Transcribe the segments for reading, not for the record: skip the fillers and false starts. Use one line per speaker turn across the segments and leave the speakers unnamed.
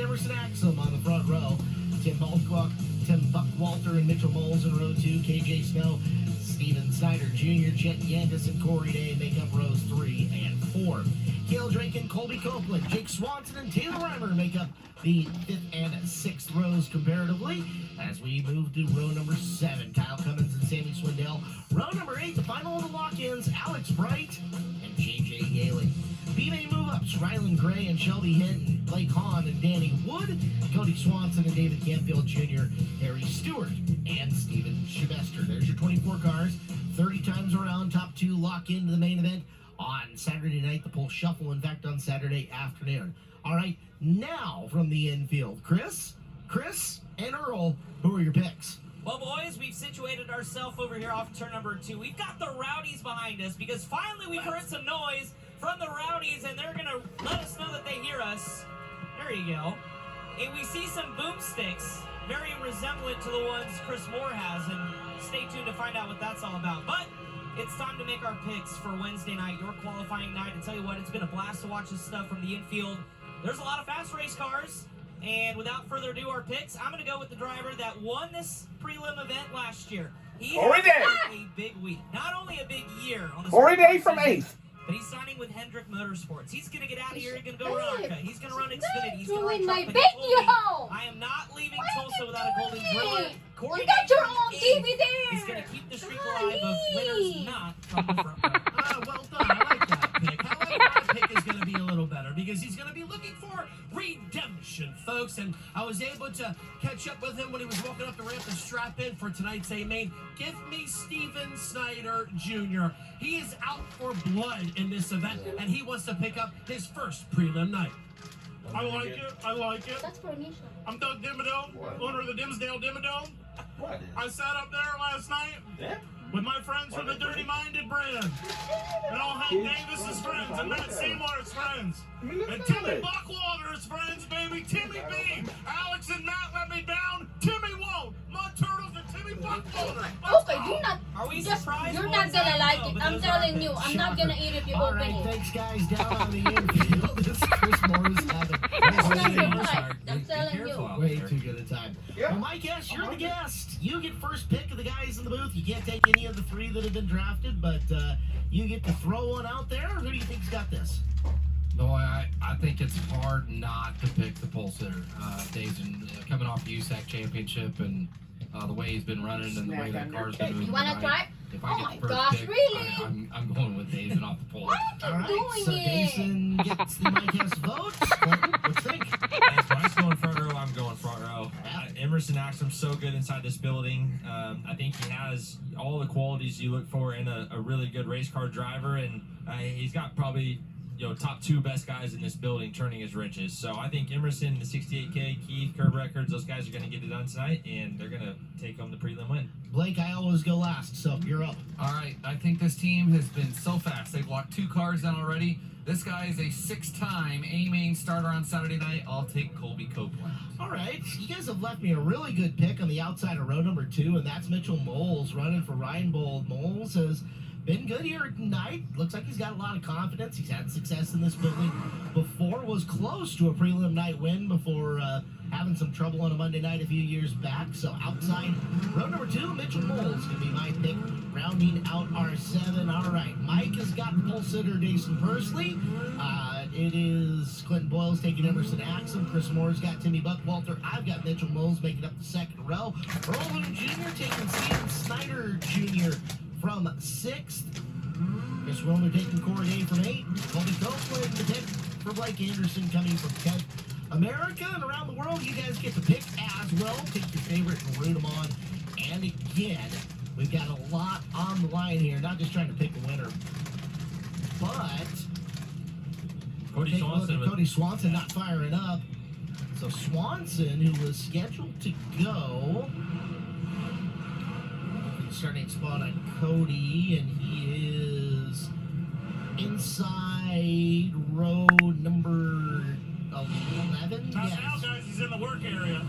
Emerson Axum on the front row. Tim Buckwalter and Mitchell Moles in row 2. KJ Snow, Steven Snyder Jr., Chet Yandis, and Corey Day make up rows 3 and 4. Cale Drake and Colby Copeland, Jake Swanson, and Taylor Reimer make up the 5th and 6th rows comparatively. As we move to row number 7, Kyle Cummins and Sammy Swindell. Row number 8, the final of the lock-ins, Alex Bright and JJ Yaley. B-Main move-ups, Rylan Gray and Shelby Hinton, Blake Hahn and Danny Wood, Cody Swanson and David Canfield Jr., Harry Stewart, and Steven Sylvester. There's your 24 cars, 30 times around, top 2 lock into the main event on Saturday night, the pole shuffle, in fact, on Saturday afternoon. All right, now from the infield, Chris, and Earl, who are your picks?
Well, boys, we've situated ourselves over here off turn number 2. We've got the Rowdies behind us because finally we've heard some noise from the Rowdies, and they're going to let us know that they hear us. There you go. And we see some boomsticks, very resemblant to the ones Chris Moore has, and stay tuned to find out what that's all about. But it's time to make our picks for Wednesday night, your qualifying night. And tell you what, it's been a blast to watch this stuff from the infield. There's a lot of fast race cars. And without further ado, our picks, I'm going to go with the driver that won this prelim event last year. He had a big week. Not only a big year on the
Corey Day from 8th.
but he's signing with Hendrick Motorsports. He's going to get out of here. He's going to go Ronca. He's going to run Xfinity. He's going to run
my
Truck.
video.
I am not leaving Tulsa without a golden driller.
You got your own TV there.
He's going to keep the streak alive of winners not from the front row.
Well done. I like that pick. I like that pick is going to be a little better because he's going to be looking for redemption, folks. And I was able to catch up with him when he was walking up the ramp to strap in for tonight's A-Main. Give me Steven Snyder Jr. He is out for blood in this event, and he wants to pick up his first prelim night.
I like it. I like it.
That's for Nisha.
I'm Doug Dimmadome, owner of the Dimsdale Dimmadome.
What?
I sat up there last night with my friends from the Dirty Minded brand. And all Hank Davis's friends, and Matt Seymour's friends. And Timmy Buckwalter's friends, baby. Timmy B. Alex and Matt let me down. Timmy won't. My Turtles and Timmy Buckwalter.
Okay, you're not.
Are we
Just,
surprised?
you're
boys?
not gonna
I don't
like
know,
it.
but
I'm
those are
telling you. I'm not gonna eat if you
All
open
right,
it.
thanks, guys. Down on the infield, this is Chris Moore's having
It's not
way,
right. I'm telling you.
way too good a time.
Yeah.
Well, my guess, you're the guest. You get first pick of the guys in the booth. You can't take any of the 3 that have been drafted, but you get to throw one out there. Who do you think's got this?
No, I think it's hard not to pick the pole sitter. Dave's coming off the USAC championship and the way he's been running and the way that car's been moving.
You wanna
tonight,
try?
If
Oh
I
my
get the first
gosh,
pick,
really?
I'm going with David off the pole.
Why
All
are you
right, so
doing it?
Jason gets the Mike vote. Clinton, what do you think?
Bryce going front row, I'm going front row. Emerson Axum's so good inside this building. I think he has all the qualities you look for in a really good race car driver, and he's got probably top 2 best guys in this building turning his wrenches. So I think Emerson, the 68K, Keith, Curb Records, those guys are going to get it done tonight, and they're going to take home the prelim win.
Blake, I always go last, so you're up.
All right, I think this team has been so fast. They've locked 2 cars down already. This guy is a 6-time A-Main starter on Saturday night. I'll take Colby Copeland.
All right, you guys have left me a really good pick on the outside of row number 2, and that's Mitchell Moles running for Ryan Bold. Moles has been good here tonight. Looks like he's got a lot of confidence. He's had success in this building before, was close to a prelim night win before having some trouble on a Monday night a few years back. So outside row number 2, Mitchell Moles going to be my pick, rounding out our 7. All right, Mike has got pole sitter Jason Pursley. It is Clinton Boyles taking Emerson Axum. Chris Moore's got Timmy Buckwalter. I've got Mitchell Moles making up the 2nd row. Earl Loon Jr. taking Steven Snyder Jr. from 6th. Chris Romer taking Corey Day from 8. Colby Copeland, the pick for Blake Anderson coming from 10th. America and around the world, you guys get to pick as well. Pick your favorite and root them on. And again, we've got a lot on the line here. Not just trying to pick a winner, but Cody Swanson not firing up. So Swanson, who was scheduled to go, starting spot on Cody, and he is inside row number 11.
Now,
Yes.
guys, he's in the work area.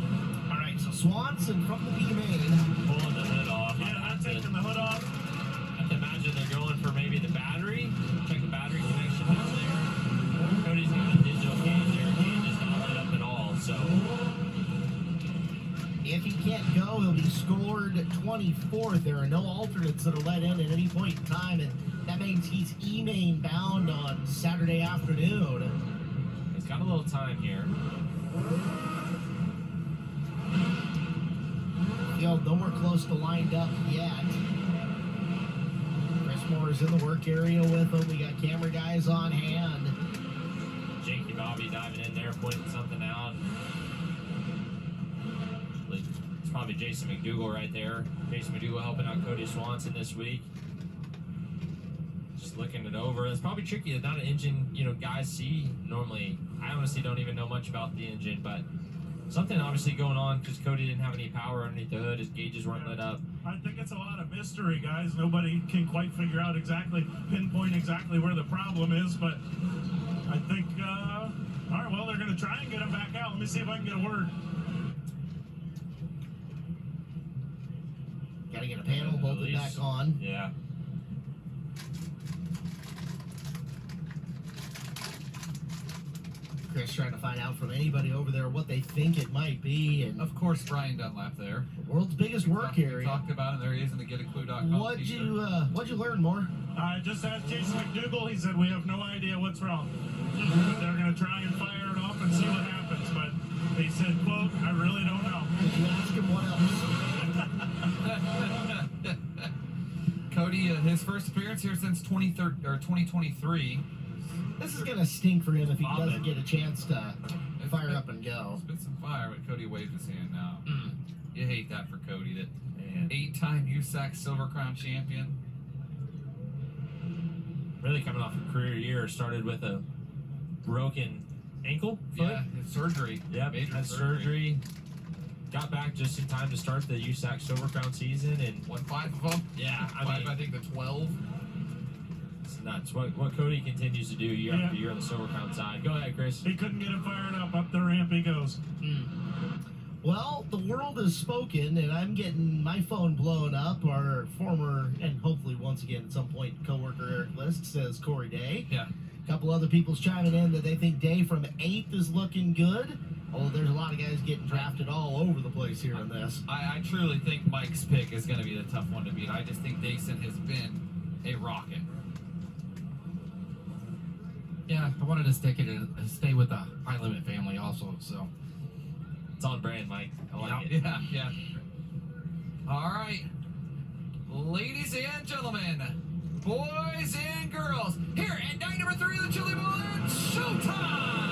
All right, so Swanson from the B-Main.
Pulling the hood off.
Yeah, I'm taking the hood off.
I have to imagine they're going for maybe the battery. Check the battery connection down there. Cody's got a digital gauge there. Gauge is not lit up at all. So
can't go. He'll be scored 24th. There are no alternates that are let in at any point in time, and that means he's E-main bound on Saturday afternoon.
He's got a little time here.
Field nowhere close to lined up yet. Chris Moore's in the work area with him. We got camera guys on hand.
Jakey Bobby diving in there, pointing something out. It's probably Jason McDougal right there. Jason McDougal helping out Cody Swanson this week. Just looking it over. It's probably tricky. It's not an engine, guys see normally. I honestly don't even know much about the engine, but something obviously going on because Cody didn't have any power underneath the hood. His gauges weren't lit up.
I think it's a lot of mystery, guys. Nobody can quite figure out pinpoint exactly where the problem is, but I think, all right, well, they're going to try and get him back out. Let me see if I can get a word.
Got to get a panel bolted back on.
Yeah.
Chris trying to find out from anybody over there what they think it might be, and
Of course, Brian Dunlap there.
the world's biggest work
We
area.
talked about it. There he is in the getaclue.com
What'd
t-shirt.
you learn more?
I just asked Jason McDougal. He said we have no idea what's wrong. They're going to try and fire it off and see what happens, but he said, quote, I really don't know.
Did you ask him what else?
Cody, his first appearance here since 2023.
This is gonna stink for him if he doesn't get a chance to fire up and go.
Spit some fire, but Cody waved his hand now. You hate that for Cody. That
Man.
8-time USAC Silver Crown champion.
Really coming off a career year. Started with a broken ankle, foot.
Yeah, his surgery.
Yep,
Major
had surgery. Got back just in time to start the USAC Silver Crown season, and
Won 5 of them.
yeah,
I think the 12.
it's nuts. What Cody continues to do year after year on the Silver Crown side. Go ahead, Chris.
He couldn't get him fired up the ramp he goes.
Well, the world has spoken, and I'm getting my phone blown up. Our former, and hopefully once again at some point, coworker Eric List says Corey Day.
Yeah.
A couple other people's chiming in that they think Day from 8th is looking good. Oh, there's a lot of guys getting drafted all over the place here in this.
I truly think Mike's pick is going to be the tough one to beat. I just think Dason has been a rocket.
Yeah, I wanted to stay with the High Limit family also, so.
It's on brand, Mike. I like it.
Yeah. All right. Ladies and gentlemen, boys and girls, here at night number 3 of the Chilibowl, it's showtime!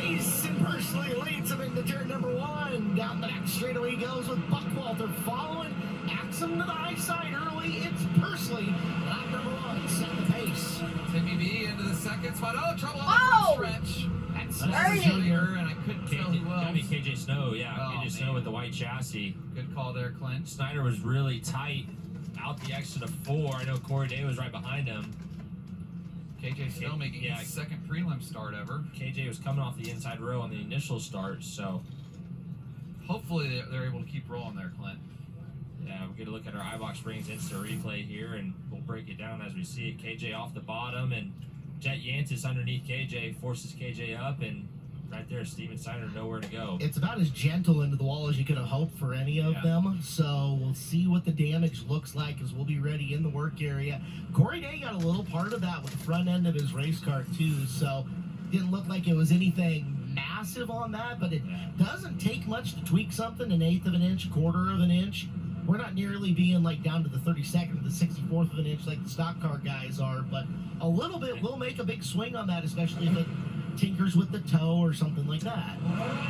Jason personally leads him into turn number 1. Down the back straightaway he goes with Buckwalter following. Acts him to the high side early. It's Pursley. Lap number 1, set the pace.
Timmy B into the second spot. Oh, trouble on
Oh!
the stretch.
That's
Ernie.
Junior, and I couldn't tell who
Gotta be
else.
KJ Snow, yeah.
Oh,
KJ Snow
man.
with the white chassis.
Good call there, Clint.
Snyder was really tight out the exit of 4. I know Corey Day was right behind him.
KJ Snow making
Yeah.
his second prelim start ever.
KJ was coming off the inside row on the initial start, so
Hopefully they're able to keep rolling there, Clint.
yeah, we'll get a look at our iBox Springs Insta replay here, and we'll break it down as we see it. KJ off the bottom, and Jet Yantis underneath KJ forces KJ up, and right there, Steven Snyder nowhere to go.
It's about as gentle into the wall as you could have hoped for any of them. So we'll see what the damage looks like as we'll be ready in the work area. Corey Day got a little part of that with the front end of his race car too. So didn't look like it was anything massive on that, but it doesn't take much to tweak something, 1/8 of an inch, 1/4 of an inch. We're not nearly being like down to the 32nd or the 64th of an inch like the stock car guys are, but a little bit will make a big swing on that, especially if it tinkers with the toe or something like that.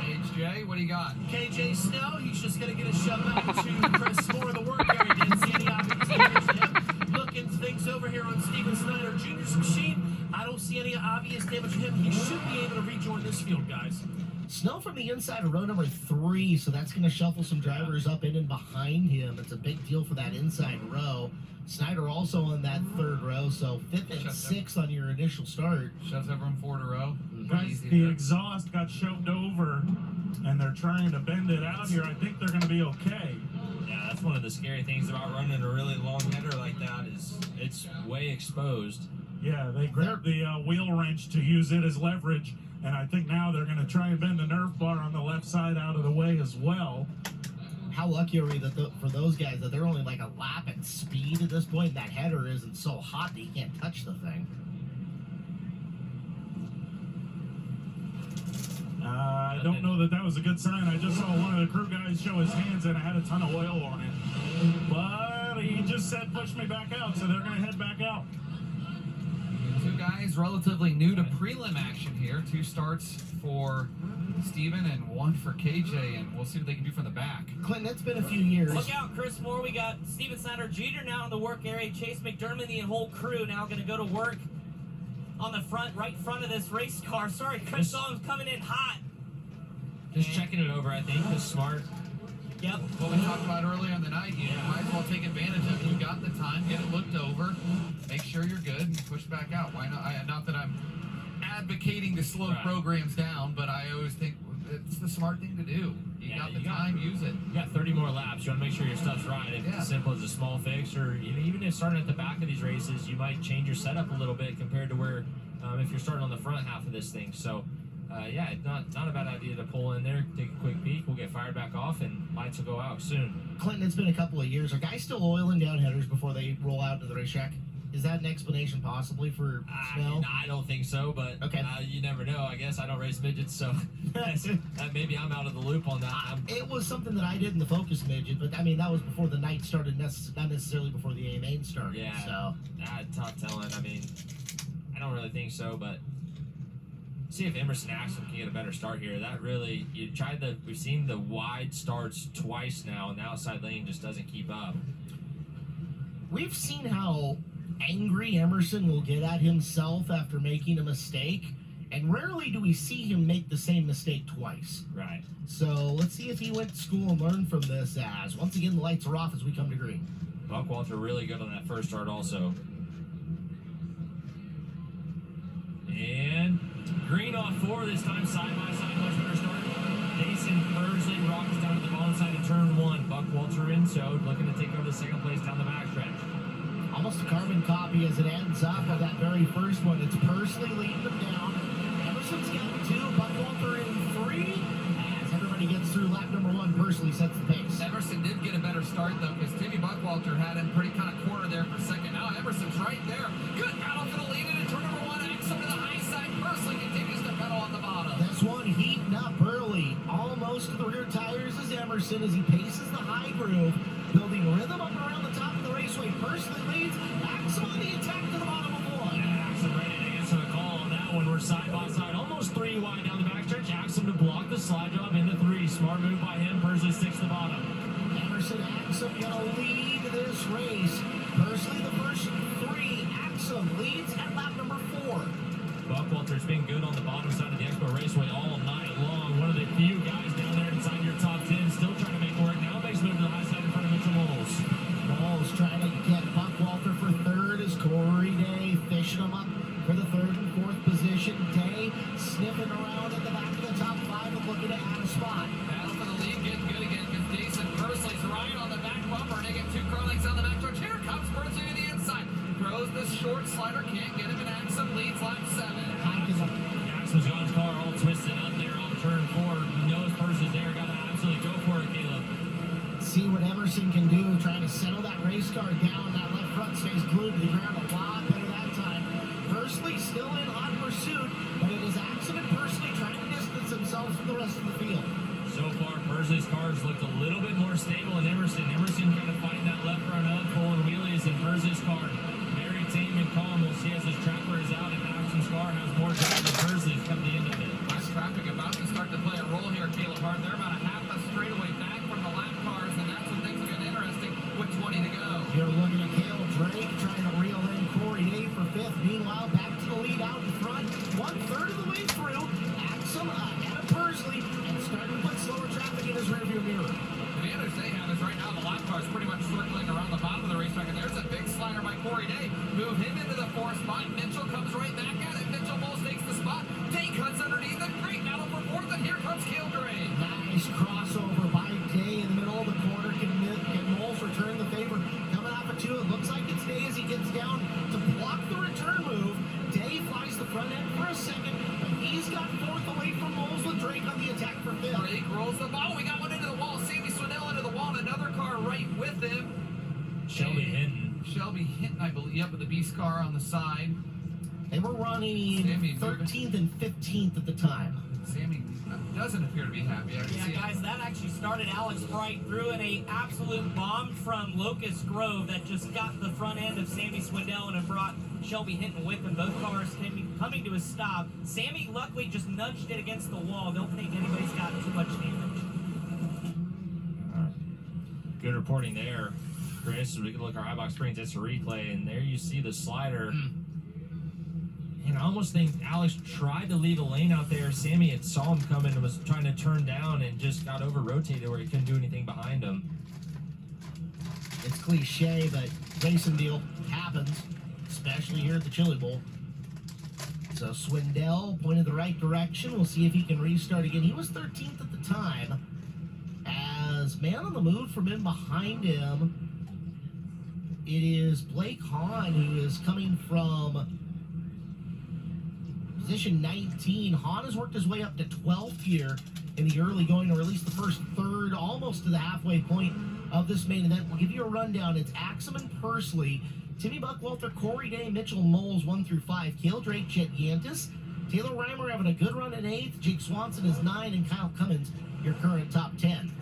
HJ, what do you got?
KJ Snow, he's just going to get a shove out to Chris Moore, the work area. Didn't see any obvious damage to him. Looking things over here on Steven Snyder Jr.'s machine. I don't see any obvious damage to him. He should be able to rejoin this field, guys.
Snow from the inside of row number 3, so that's going to shuffle some drivers up in and behind him. It's a big deal for that inside row. Snyder also on that 3rd row, so 5th and 6th on your initial start.
Shoves everyone 4 to row.
Guys,
Easy
the
there.
exhaust got shoved over, and they're trying to bend it out here. I think they're going to be okay.
Yeah, that's one of the scary things about running a really long header like that is it's way exposed.
Yeah, they grabbed the wheel wrench to use it as leverage, And I think now they're going to try and bend the Nerf bar on the left side out of the way as well.
How lucky are we that for those guys that they're only like a lap at speed at this point? That header isn't so hot that you can't touch the thing.
I don't know that that was a good sign. I just saw one of the crew guys show his hands and it had a ton of oil on it. But he just said, push me back out, so they're going to head back out.
Two guys relatively new to prelim action here. 2 starts for Steven and 1 for KJ, and we'll see what they can do from the back.
Clinton, it's been a few years.
Look out, Chris Moore. We got Steven Snyder Jr. now in the work area. Chase McDermott, the whole crew now going to go to work on the front, right front of this race car. Sorry, Chris Song's coming in hot.
Just checking it over, I think. Just smart.
Yep.
What we talked about earlier in the night, you might as well take advantage of it. You got the time, get it looked over, make sure you're good, and push back out. Why not? Not that I'm advocating to slow programs down, but I always think it's the smart thing to do. You got the time, use it.
You got 30 more laps. You want to make sure your stuff's right. If it's as simple as a small fix, or even if starting at the back of these races, you might change your setup a little bit compared to where if you're starting on the front half of this thing. So. It's not a bad idea to pull in there, take a quick peek. We'll get fired back off, and lights will go out soon.
Clinton, it's been a couple of years. Are guys still oiling down headers before they roll out to the racetrack? Is that an explanation possibly for smell?
I don't think so, but you never know. I guess I don't race midgets, so maybe I'm out of the loop on that.
It was something that I did in the Focus midget, but I mean that was before the night started, not necessarily before the A main started.
Yeah,
so
tough telling. I mean, I don't really think so, but. See if Emerson Axel can get a better start here. That really, we've seen the wide starts twice now, and the outside lane just doesn't keep up.
We've seen how angry Emerson will get at himself after making a mistake, and rarely do we see him make the same mistake twice.
Right.
So let's see if he went to school and learned from this, as once again the lights are off as we come to green.
Buckwalter really good on that first start also. And green off 4 this time, side by side, much better start. Mason Thursday rocks down to the bottom side of turn 1. Buckwalter in tow, looking to take over the second place down the backstretch.
Almost a carbon copy as it ends up of that very first one. It's Pursley leading them down. Emerson's got 2, Buckwalter in 3. As everybody gets through lap number 1, Pursley sets the pace.
Emerson did get a better start, though, because Timmy Buckwalter had him pretty kind of cornered there for a second. Now Emerson's right there. Good battle for the lead into turn number 1. Axel to the high side. Pursley continues to pedal on the bottom.
This one heating up early. Almost to the rear tires is Emerson as he paces the high groove, building rhythm up around the top of the raceway. Pursley leads. Axel on the attack to the bottom of 1.
Axel ready to answer the call on that one. We're side by side, almost 3 wide down the backstretch. Axel to block the slide job into 3. Smart move by him. Pursley sticks to the bottom.
Emerson Axel gonna lead this race. Pursley the first 3. Axel leads at lap number 4.
Buckwalter's been good on the bottom side of the Expo Raceway all night long. One of the few guys down there inside your top 10, still trying to make work. Now makes move to the high side in front of Mitchell Moles.
Moles trying to get Buckwalter for 3rd as Corey Day fishing him up for the 3rd and 4th position. Day sniffing around at the back of the top 5 and looking to add a spot.
Battle for the lead, getting good again because Jason Pursley's right on the back bumper. And they get 2 car lengths on the back stretch. Here comes Pursley to the inside. Throws the short slider, can't get him, and Axel leads lap 7.
Axel's got his car all twisted up there on turn 4. He knows Pursley's there. Got to absolutely go for it, Caleb.
See what Emerson can do, trying to settle that race car down. That left front stays glued to the ground a lot better that time. Pursley still in hot pursuit, but it is Axel and Pursley trying to distance themselves from the rest of the field.
So far, Pursley's cars looked a little bit more stable than Emerson. Emerson kind of fighting that left front up, pulling wheelies, and Pursley's car very tame and calm. We'll see as his track is out if Axel's car has more drive than Pursley's come the end of it.
Nice traffic about to start to play a role here, Caleb Hart. They're about a half a straightaway back from the lap cars, and that's when things will get interesting with 20 to go.
You're looking at Cale Drake trying to reel in Corey Day for 5th. Meanwhile, back to the lead out in front. 1/3 of the way through. Axel ahead of Pursley and starting to put slower traffic in his rearview mirror.
The advantage they have is right now the lap cars pretty much circling around the bottom of the racetrack, and there's a big slider by Corey Day. Move him into the 4th spot. Mitchell comes right back at it. Mitchell Moles takes the spot. Day cuts underneath. Pulls the ball. We got one into the wall. Sammy Swindell into the wall. And another car right with him.
Shelby Hinton.
Shelby Hinton, I believe. Yep, with the Beast car on the side.
They were running
Sammy
13th and 15th at the time.
Sammy doesn't appear to be happy. I can
Yeah,
see
guys, that actually started Alex Bright through in a absolute bomb from Locust Grove that just got the front end of Sammy Swindell and brought Shelby Hinton with him. Both cars coming to a stop. Sammy luckily just nudged it against the wall. Don't think anybody's got too much damage.
Good reporting there, Chris. We can look at our iBox screens. It's a replay, and there you see the slider. And I almost think Alex tried to leave a lane out there. Sammy had saw him coming and was trying to turn down and just got over-rotated where he couldn't do anything behind him.
It's cliche, but racing deal happens, especially here at the Chili Bowl. So Swindell pointed the right direction. We'll see if he can restart again. He was 13th at the time. As man on the move from in behind him, it is Blake Hahn, who is coming from position 19. Hahn has worked his way up to 12th here in the early going, or at least the first third, almost to the halfway point of this main event. We'll give you a rundown. It's Axum and Pursley, Timmy Buckwalter, Corey Day, Mitchell Moles 1 through 5, Cale Drake, Chet Yantis, Taylor Reimer having a good run at 8th, Jake Swanson is 9, and Kyle Cummins, your current top 10.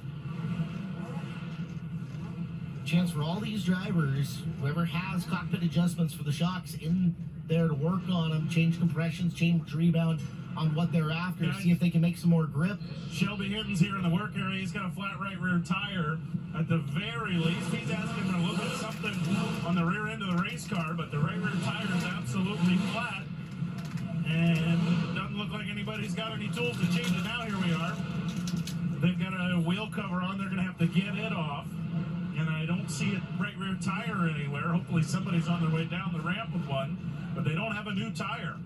Chance for all these drivers, whoever has cockpit adjustments for the shocks in there to work on them, change compressions, change rebound on what they're after, see if they can make some more grip.
Shelby Hinton's here in the work area. He's got a flat right rear tire. At the very least, he's asking for a little bit of something on the rear end of the race car, but the right rear tire is absolutely flat. And doesn't look like anybody's got any tools to change it. Now here we are. They've got a wheel cover on. They're going to have to get it off. And I don't see a right rear tire anywhere. Hopefully somebody's on their way down the ramp with one, but they don't have a new tire.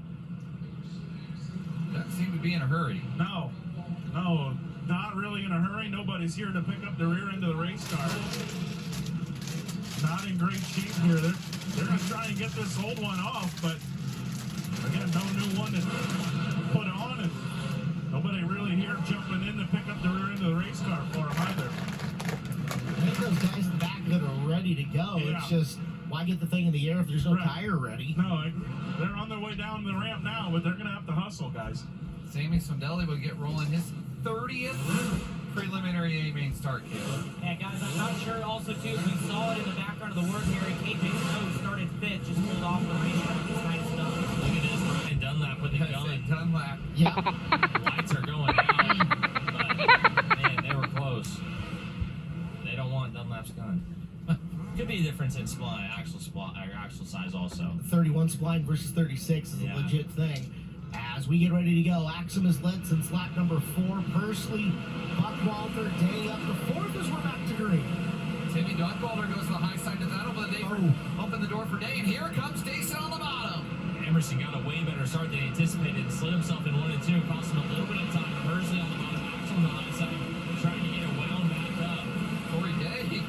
Doesn't seem to be in a hurry.
No, not really in a hurry. Nobody's here to pick up the rear end of the race car. Not in great shape here. They're going to try and get this old one off, but again, no new one to put on, and nobody really here jumping in to pick up the rear end of the race car for them either.
I think those guys in the back of it are ready to go.
Yeah.
It's just, why get the thing in the air if there's no tire ready?
No, they're on their way down the ramp now, but they're going to have to hustle, guys.
Sammy Swindell will get rolling his 30th preliminary A main start kit.
Yeah, guys, I'm not sure also, too, if we saw it in the background of the work area. KJ Snow started fit, just pulled off the racetrack. It's nice stuff.
Look at this, Ryan Dunlap with the gun.
Dunlap.
Yeah.
Lights are going out, but man, they were close. They don't want Dunlap's gun. Could be a difference in actual size also.
31 spline versus 36 is a legit thing. As we get ready to go, Axum has led since lap number 4. Pursley, Buckwalter, Day up to 4th as we're back to green.
Timmy Buckwalter goes to the high side. Does that open the door for Day? And here comes Dayson on the bottom.
Emerson got a way better start than he anticipated and slid himself in 1 and 2. It cost him a little bit of time. Pursley on the bottom, Axum on the high side, trying to get it wound back up.
Corey Day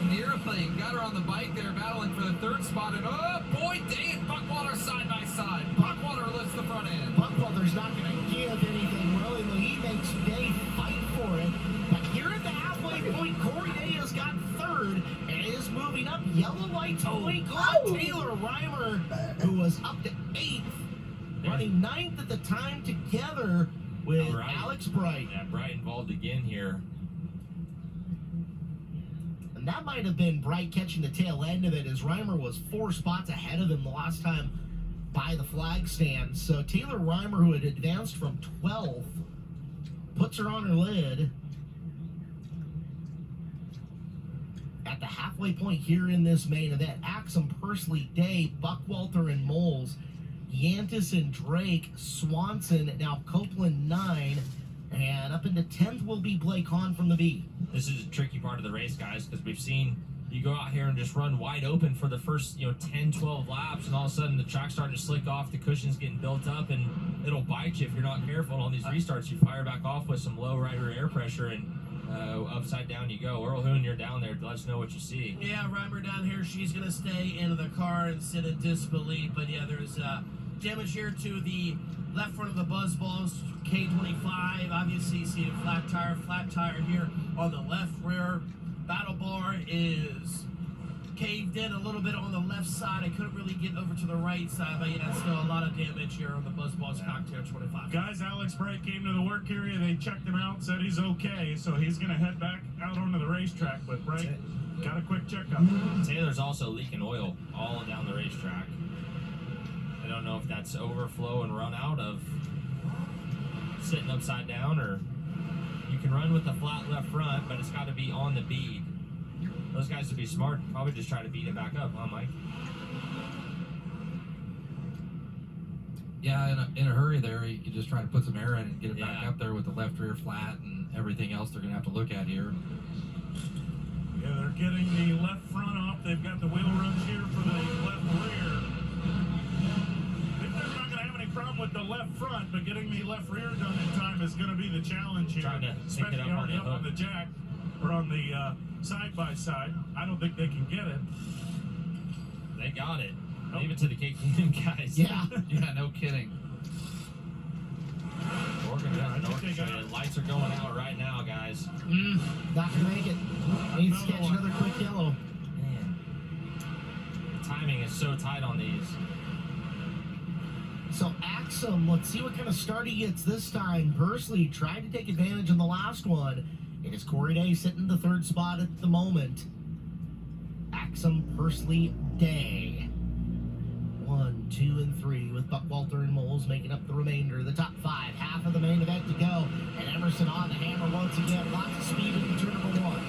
nearly got her on the bike there, battling for the 3rd spot. And oh boy, Day and Buckwalter side by side. Buckwalter lifts the front end.
Buckwalter's not going to give anything willingly. He makes Day fight for it. But here at the halfway point, Corey Day has got 3rd and is moving up. Yellow lights blink on Taylor Reimer, who was up to 8th, running 9th at the time together with Alex Bright.
Yeah, Bright involved again here.
And that might have been Bright catching the tail end of it, as Reimer was 4 spots ahead of him the last time by the flag stand. So Taylor Reimer, who had advanced from 12th, puts her on her lid at the halfway point here in this main event. Axum, Pursley, Day, Buckwalter, and Moles, Yantis and Drake, Swanson, now Copeland 9, and up into 10th will be Blake Hahn from the V.
This is a tricky part of the race, guys, because we've seen you go out here and just run wide open for the first 10, 12 laps, and all of a sudden the track's starting to slick off, the cushion's getting built up, and it'll bite you if you're not careful. And on these restarts, you fire back off with some low right rear air pressure, and upside down you go. Earl Hoon, you're down there. Let us know what you see.
Yeah, Reimer down here. She's going to stay in the car and sit in disbelief. But yeah, there's damage here to the left front of the Buzz Balls, K25. Obviously, you see a flat tire here on the left rear. Battle bar is caved in a little bit on the left side. I couldn't really get over to the right side, but yeah, still a lot of damage here on the Buzz Balls Cocktail 25.
Guys, Alex Bright came to the work area. They checked him out, said he's okay, so he's going to head back out onto the racetrack. But Bright got a quick checkup.
Taylor's also leaking oil all down the racetrack. I don't know if that's overflow and run out of sitting upside down, or you can run with the flat left front, but it's got to be on the bead. Those guys would be smart, probably just try to beat it back up, huh, Mike?
Yeah, in a hurry there, you just try to put some air in it and get it back up there with the left rear flat and everything else they're going to have to look at here.
Yeah, they're getting the left front off. They've got the wheel runs here for the left rear. I think they're not going to have any problem with the left front, but getting the left rear done in time is going to be the challenge here.
Trying to pick
especially
it up on the hook.
on the jack or on the side-by-side. I don't think they can get it.
They got it. Leave it to the KTM guys.
Yeah.
Yeah, no kidding.
The lights are going out right now, guys.
Not gonna make it. Needs to catch another quick yellow.
Man, the timing is so tight on these.
So Axum, let's see what kind of start he gets this time. Pursley tried to take advantage in the last one. It is Corey Day sitting in the third spot at the moment. Axum, Pursley, Day. 1, 2, and 3 with Buckwalter and Moles making up the remainder. The top 5, half of the main event to go. And Emerson on the hammer once again. Lots of speed in turn number 1.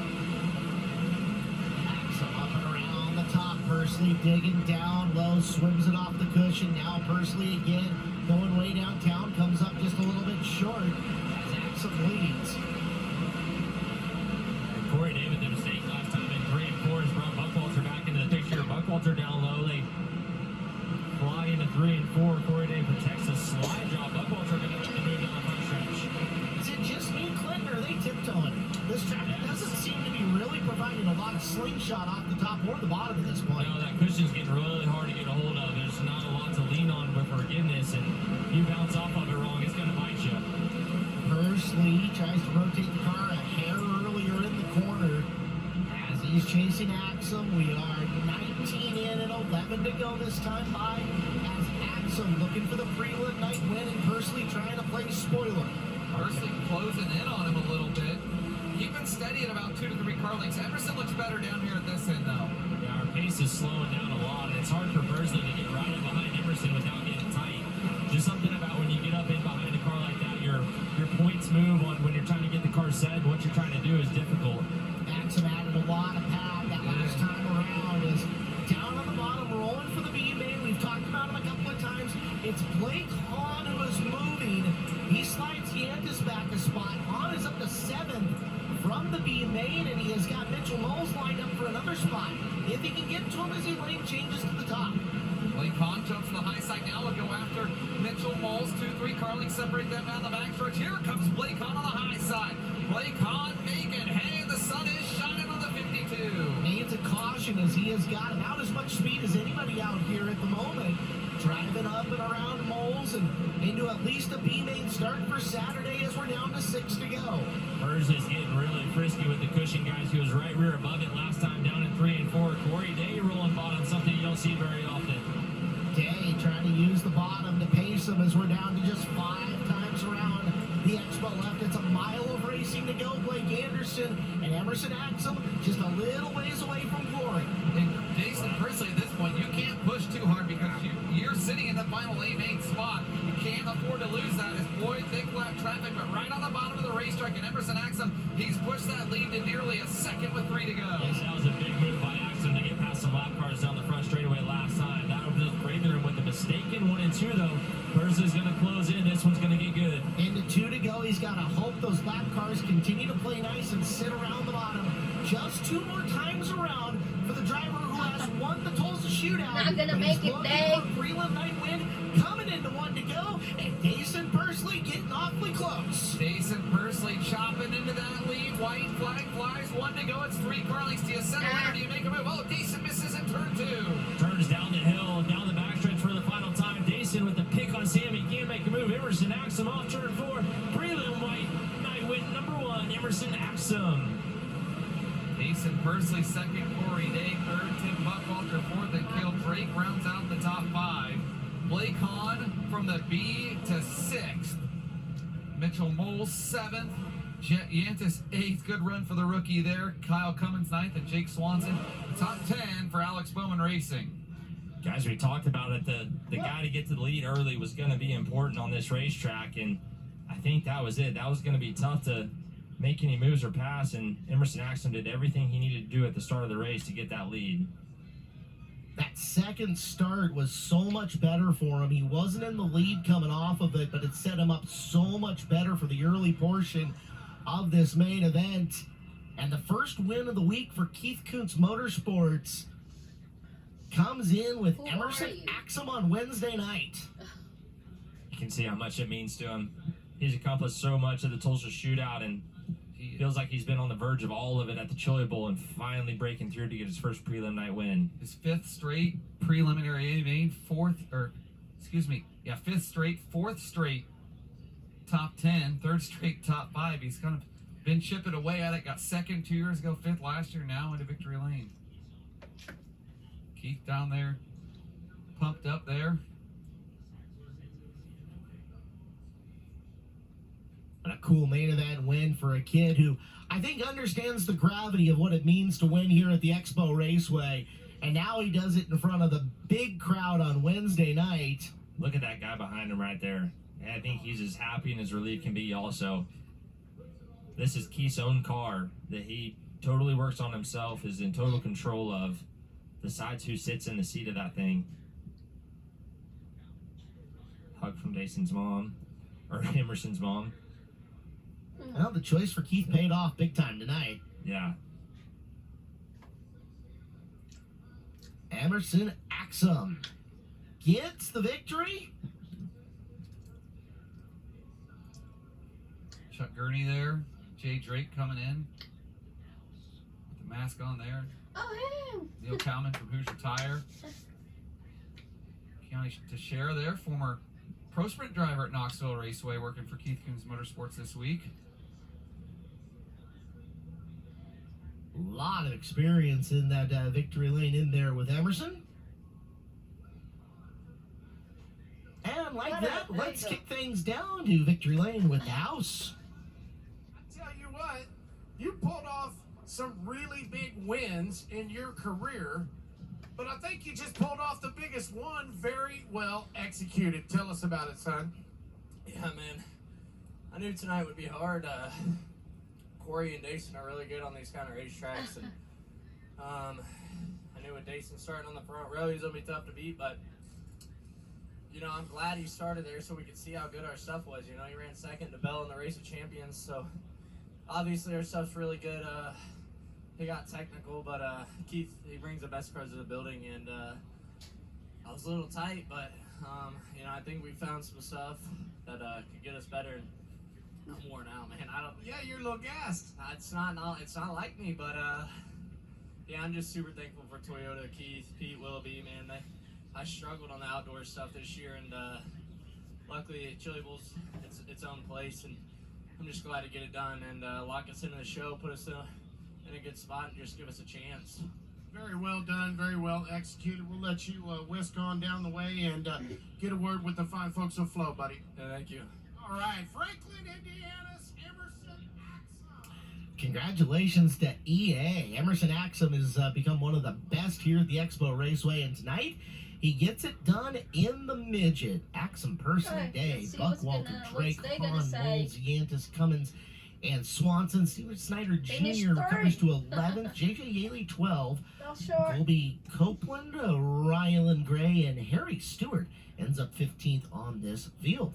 Axum up and around the top. Pursley digging down low, swims it off the cushion. Now Pursley again going way downtown. Comes up just a little bit short as Axum leads.
Corey Day with the mistake last time in 3 and 4 has brought Buckwalter back into the picture. Buckwalter down low. They fly into 3 and 4. Corey Day protects a slide drop. Buckwalter going to have to move down the front stretch.
Is it just me, Clinton, or are they tiptoeing? This track doesn't seem to be really providing a lot of slingshot off the top or the bottom at this point.
No, that cushion's getting really hard to get a hold of. There's not a lot to lean on with forgiveness, and if you bounce off of it wrong, it's going to bite you.
Pursley tries to rotate the car a hair earlier in the corner as he's chasing Axum. We are 19 in and 11 to go this time by as Axum looking for the prelim night win and Pursley trying to play spoiler.
Pursley closing in on him a little bit. Keeping steady at about 2 to 3 car lengths. Emerson looks better down here at this end, though.
Yeah, our pace is slowing down a lot, and it's hard for Pursley to get right in behind Emerson without getting tight. Just something about when you get up in behind a car like that, your points move on when you're trying to get the car set, and what you're trying to do is difficult.
Axum added a lot of pad that last time around. Is down on the bottom, rolling for the BMA. We've talked about him a couple of times. It's Blake Hahn who is moving. He slides Yantis back a spot. Hahn is up to 7th from the BMA, and he has got Mitchell Moles lined up for another spot. If he can get to him as he lane changes to the top.
Blake Hahn jumps to the high side now. We'll go after Mitchell Moles. 2 to 3 car lengths separate them down the backstretch. Here comes Blake Hahn on the high side. Blake Hahn making hay. The sun is shining on the 52.
Needs a caution as he has got about as much speed as anybody out here at the moment. Driving up and around Moles and into at least a B-main start for Saturday as we're down to 6 to go.
Pursley's getting really frisky with the cushion, guys. He was right rear above it last time down in 3 and 4. Corey Day rolling bottom, something you don't see very often.
Day trying to use the bottom to pace him as we're down to just 5 times around the expo left. It's a mile of racing to go. Blake Anderson and Emerson Axum just a little ways away from glory.
And Jason Pursley, at this point, you can't push too hard because you're sitting in the final A-main spot. You can't afford to lose that. It's Floyd, thick lap traffic, but right on the bottom of the racetrack. And Emerson Axum, he's pushed that lead to nearly a second with 3 to go.
Yes, that was a big move by Axum to get past some lap cars down the front straightaway last time. That was just breaking him with the mistaken 1 and 2, though. Pursley's going to close in. This one's going to get good.
Into 2 to go. He's got to hope those lap cars continue to play nice and sit around the bottom. Just 2 more times around for the driver who has won the Tulsa shootout.
Not gonna
but
make
he's
it,
looking
Dave.
for a prelim night win. Coming into 1 to go. And Jason Pursley getting awfully close.
Jason Pursley chopping into that lead. White flag flies. 1 to go. It's 3 car lengths. Do you settle in or do you make a move? Oh, Jason misses in turn 2.
Turns down the hill, down the backstretch for the final time. Dason with the pick on Sam. He can't make a move. Emerson Axum.
Mason Persley second, Corey Day third, Tim Buckwalter fourth, and Cale Drake rounds out the top 5. Blake Hahn from the B to 6th. Mitchell Moles 7th. Yantis 8th. Good run for the rookie there. Kyle Cummins 9th, and Jake Swanson top 10 for Alex Bowman Racing.
Guys, we talked about it. The guy to get to the lead early was going to be important on this racetrack, and I think that was it. That was going to be tough to make any moves or pass, and Emerson Axum did everything he needed to do at the start of the race to get that lead.
That second start was so much better for him. He wasn't in the lead coming off of it, but it set him up so much better for the early portion of this main event. And the first win of the week for Keith Kuntz Motorsports comes in with
Who
Emerson
are you?
Axum on Wednesday night.
You can see how much it means to him. He's accomplished so much at the Tulsa Shootout, and he feels like he's been on the verge of all of it at the Chilibowl and finally breaking through to get his first prelim night win.
His 5th straight preliminary main, 5th straight, 4th straight top 10, 3rd straight top 5. He's kind of been chipping away at it. Got 2nd 2 years ago, 5th last year, now into victory lane. Keith down there, pumped up there.
And a cool main event win for a kid who I think understands the gravity of what it means to win here at the Expo Raceway. And now he does it in front of the big crowd on Wednesday night.
Look at that guy behind him right there. I think he's as happy and as relieved can be also. This is Keith's own car that he totally works on himself, is in total control of. Decides who sits in the seat of that thing. Hug from Jason's mom, or Emerson's mom.
Well, the choice for Keith paid off big time tonight.
Yeah.
Emerson Axum gets the victory.
Chuck Gurney there. Jay Drake coming in. With the mask on there.
Oh, him.
Neil Cowman from Hoosier Tire. Keone Teixeira there, former pro sprint driver at Knoxville Raceway, working for Keith Kuntz Motorsports this week.
A lot of experience in that victory lane in there with Emerson. And like that, let's kick things down to victory lane with the house.
I tell you what, you pulled off some really big wins in your career, but I think you just pulled off the biggest one very well executed. Tell us about it, son.
Yeah, man. I knew tonight would be hard. Corey and Dayson are really good on these kind of racetracks, and I knew with Dayson starting on the front row, he's gonna be tough to beat. But you know, I'm glad he started there so we could see how good our stuff was. You know, he ran second to Bell in the Race of Champions, so obviously our stuff's really good. He got technical, but Keith, he brings the best cars to the building, and I was a little tight, but you know, I think we found some stuff that could get us better. And I'm worn out, man. I don't.
Yeah, you're a little gassed.
It's not like me, but yeah, I'm just super thankful for Toyota, Keith, Pete, Willoughby, man. I struggled on the outdoor stuff this year, and luckily Chilibowl's its own place, and I'm just glad to get it done and lock us into the show, put us in a good spot, and just give us a chance.
Very well done, very well executed. We'll let you whisk on down the way and get a word with the fine folks of Flow, buddy.
Yeah, thank you.
All right, Franklin, Indiana's Emerson Axum.
Congratulations to EA. Emerson Axum has become one of the best here at the Expo Raceway, and tonight he gets it done in the midget. Axum, Person,
Alright,
Day,
let's see
Buckwalter,
what's
Drake,
they gonna
Hahn,
say.
Moles, Yantis, Cummins, and Swanson. Stewart Snyder
Finish
Jr. comes to
third.
11th. JJ Yaley 12.
Fell short.
Colby Copeland, Rylan Gray, and Harry Stewart ends up 15th on this field.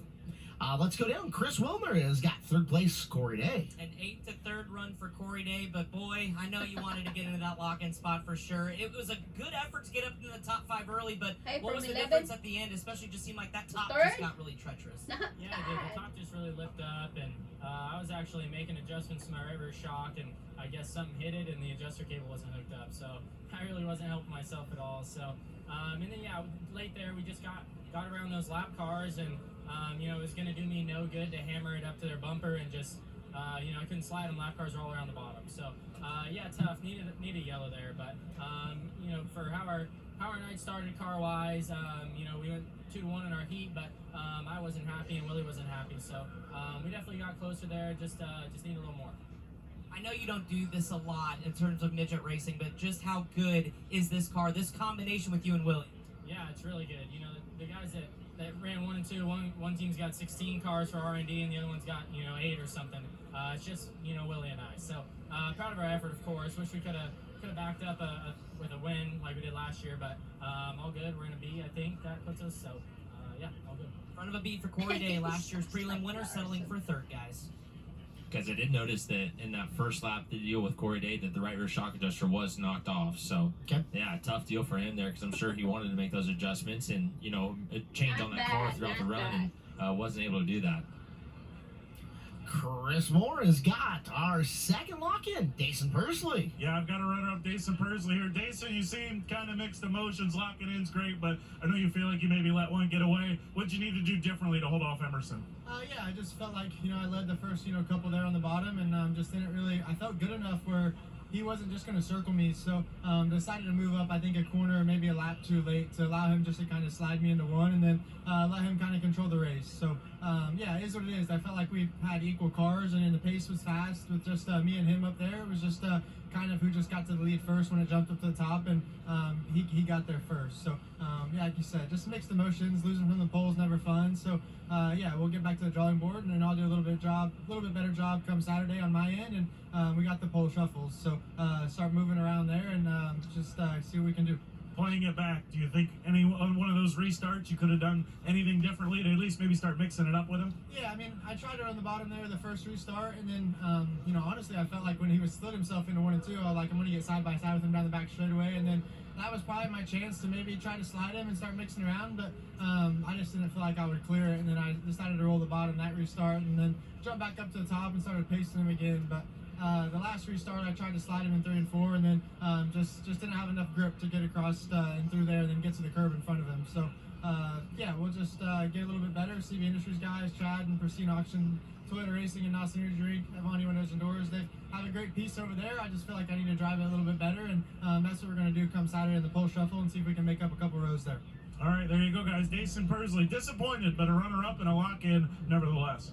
Let's go down. Chris Wilmer has got third place. Corey Day.
An 8th to 3rd run for Corey Day, but boy, I know you wanted to get into that lock-in spot for sure. It was a good effort to get up into the top 5 early, but
Hey,
what
from
was the
11th?
difference at the end? Especially just seemed like that top
Third?
just got really treacherous.
Not
Yeah,
bad.
the top just really lifted up, and I was actually making adjustments to my reverse shock, and I guess something hit it, and the adjuster cable wasn't hooked up, so I really wasn't helping myself at all. So, and then yeah, late there we just got around those lap cars, and you know, it was going to do me no good to hammer it up to their bumper and just you know, I couldn't slide them. Lap cars were all around the bottom. So, yeah, tough. Needed a yellow there. But, you know, for how our night started car-wise, you know, we went 2-1 in our heat, but I wasn't happy and Willie wasn't happy. So we definitely got closer there. Just need a little more.
I know you don't do this a lot in terms of midget racing, but just how good is this car, this combination with you and Willie?
Yeah, it's really good. You know, the guys that ran 1 and 2, one team's got 16 cars for R&D and the other one's got, you know, 8 or something. It's just, you know, Willie and I. So proud of our effort, of course. Wish we could have backed up with a win like we did last year, but all good. We're in a B, I think that puts us. So yeah, all good.
Front of a beat for Corey Day, last year's prelim winner, settling for third, guys.
Because I did notice that in that first lap, the deal with Corey Day, that the right rear shock adjuster was knocked off. So, yeah, tough deal for him there because I'm sure he wanted to make those adjustments and, you know, change on that car throughout the run and wasn't able to do that.
Chris Moore has got our second lock-in, Dason Pursley.
Yeah, I've got a runner-up, Dason Pursley here. Dason, you seem kind of mixed emotions. Locking in's great, but I know you feel like you maybe let one get away. What'd you need to do differently to hold off Emerson?
Yeah, I just felt like, you know, I led the first, you know, couple there on the bottom and just didn't really, I felt good enough where he wasn't just going to circle me, so decided to move up, I think, a corner, maybe a lap too late to allow him just to kind of slide me into one and then let him kind of control the race. So, yeah, it is what it is. I felt like we had equal cars and then the pace was fast with just me and him up there. It was just kind of who just got to the lead first when it jumped up to the top, and he got there first. So, yeah, like you said, just mixed emotions. Losing from the pole's never fun. So, yeah, we'll get back to the drawing board, and then I'll do a little bit better job come Saturday on my end, and we got the pole shuffles. So, start moving around there and just see what we can do.
Playing it back, do you think any one of those restarts you could have done anything differently to at least maybe start mixing it up with him?
Yeah, I mean, I tried to run the bottom there the first restart, and then, you know, honestly, I felt like when he was split himself into 1 and 2, I was like, I'm going to get side by side with him down the back straightaway, and then that was probably my chance to maybe try to slide him and start mixing around, but I just didn't feel like I would clear it, and then I decided to roll the bottom that restart, and then jump back up to the top and started pacing him again, but the last restart, I tried to slide him in 3 and 4, and then just didn't have enough grip to get across and through there, and then get to the curb in front of him. So, yeah, we'll just get a little bit better. CB Industries guys, Chad and Pristine Auction, Toyota Racing, and Nelson Energy Drink, Avani Windows and Doors. They have a great piece over there. I just feel like I need to drive it a little bit better, and that's what we're going to do come Saturday in the pole shuffle and see if we can make up a couple rows there.
All right, there you go, guys. Dason Pursley, disappointed, but a runner-up and a lock-in nevertheless.